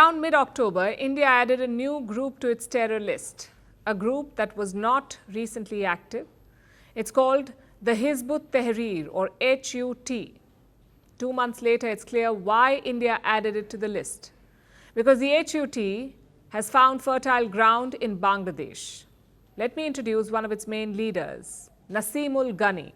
Around mid-October, India added a new group to its terror list, a group that was not recently active. It's called the Hizb-ut-Tahrir, or HUT. 2 months later, it's clear why India added it to the list. Because the HUT has found fertile ground in Bangladesh. Let me introduce one of its main leaders, Naseemul Ghani.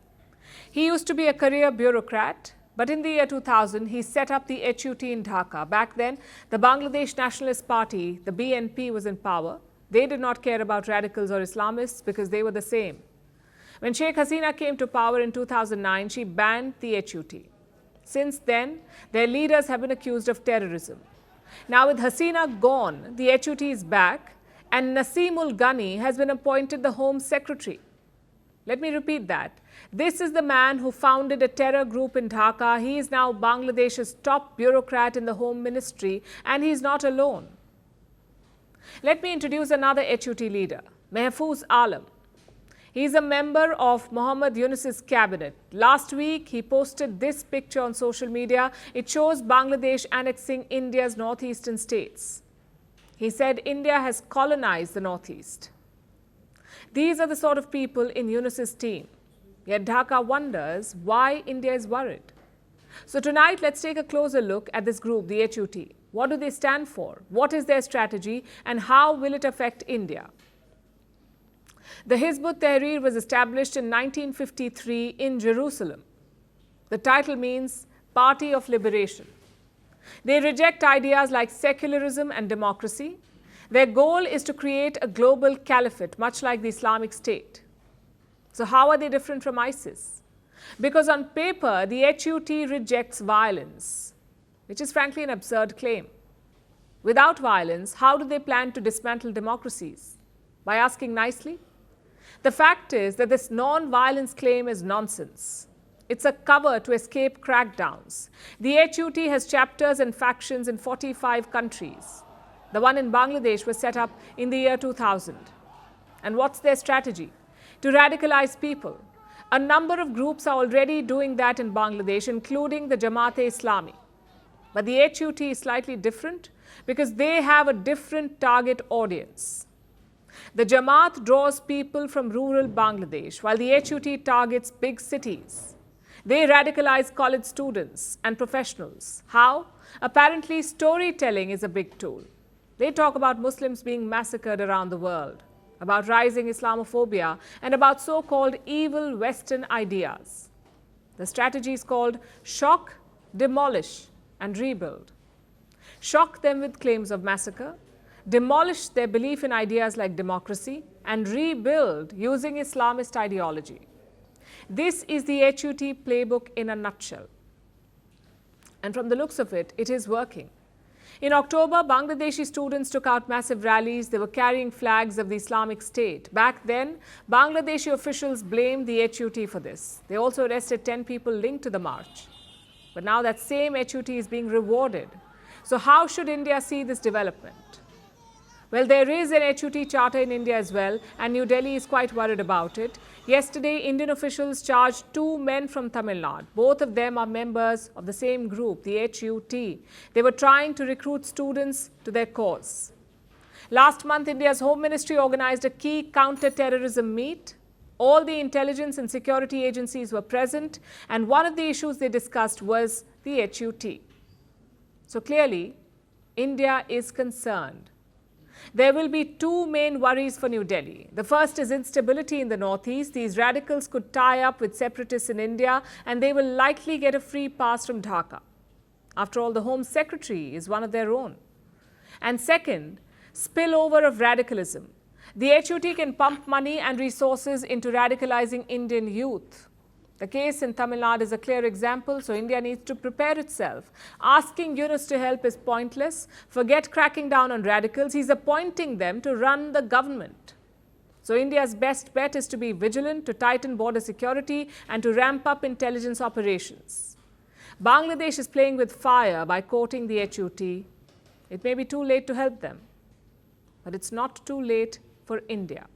He used to be a career bureaucrat, but in the year 2000, he set up the HUT in Dhaka. Back then, the Bangladesh Nationalist Party, the BNP, was in power. They did not care about radicals or Islamists because they were the same. When Sheikh Hasina came to power in 2009, she banned the HUT. Since then, their leaders have been accused of terrorism. Now, with Hasina gone, the HUT is back, and Naseemul Ghani has been appointed the Home Secretary. Let me repeat that. This is the man who founded a terror group in Dhaka. He is now Bangladesh's top bureaucrat in the Home Ministry, and he is not alone. Let me introduce another HUT leader, Mahfouz Alam. He is a member of Muhammad Yunus's cabinet. Last week, he posted this picture on social media. It shows Bangladesh annexing India's northeastern states. He said India has colonized the northeast. These are the sort of people in Yunus's team. Yet Dhaka wonders why India is worried. So tonight, let's take a closer look at this group, the HUT. What do they stand for? What is their strategy? And how will it affect India? The Hizb-ut-Tahrir was established in 1953 in Jerusalem. The title means Party of Liberation. They reject ideas like secularism and democracy. Their goal is to create a global caliphate, much like the Islamic State. So how are they different from ISIS? Because on paper, the HUT rejects violence, which is frankly an absurd claim. Without violence, how do they plan to dismantle democracies? By asking nicely? The fact is that this non-violence claim is nonsense. It's a cover to escape crackdowns. The HUT has chapters and factions in 45 countries. The one in Bangladesh was set up in the year 2000. And what's their strategy? To radicalize people. A number of groups are already doing that in Bangladesh, including the Jamaat-e-Islami. But the HUT is slightly different because they have a different target audience. The Jamaat draws people from rural Bangladesh, while the HUT targets big cities. They radicalize college students and professionals. How? Apparently, storytelling is a big tool. They talk about Muslims being massacred around the world, about rising Islamophobia, and about so-called evil Western ideas. The strategy is called shock, demolish, and rebuild. Shock them with claims of massacre, demolish their belief in ideas like democracy, and rebuild using Islamist ideology. This is the HUT playbook in a nutshell. And from the looks of it, it is working. In October, Bangladeshi students took out massive rallies. They were carrying flags of the Islamic State. Back then, Bangladeshi officials blamed the HUT for this. They also arrested 10 people linked to the march. But now that same HUT is being rewarded. So how should India see this development? Well, there is an HUT charter in India as well, and New Delhi is quite worried about it. Yesterday, Indian officials charged 2 men from Tamil Nadu. Both of them are members of the same group, the HUT. They were trying to recruit students to their cause. Last month, India's Home Ministry organized a key counter-terrorism meet. All the intelligence and security agencies were present, and one of the issues they discussed was the HUT. So clearly, India is concerned. There will be 2 main worries for New Delhi. The first is instability in the northeast. These radicals could tie up with separatists in India, and they will likely get a free pass from Dhaka. After all, the Home Secretary is one of their own. And second, spillover of radicalism. The HUT can pump money and resources into radicalizing Indian youth. The case in Tamil Nadu is a clear example, so India needs to prepare itself. Asking Yunus to help is pointless. Forget cracking down on radicals. He's appointing them to run the government. So India's best bet is to be vigilant, to tighten border security, and to ramp up intelligence operations. Bangladesh is playing with fire by courting the HUT. It may be too late to help them, but it's not too late for India.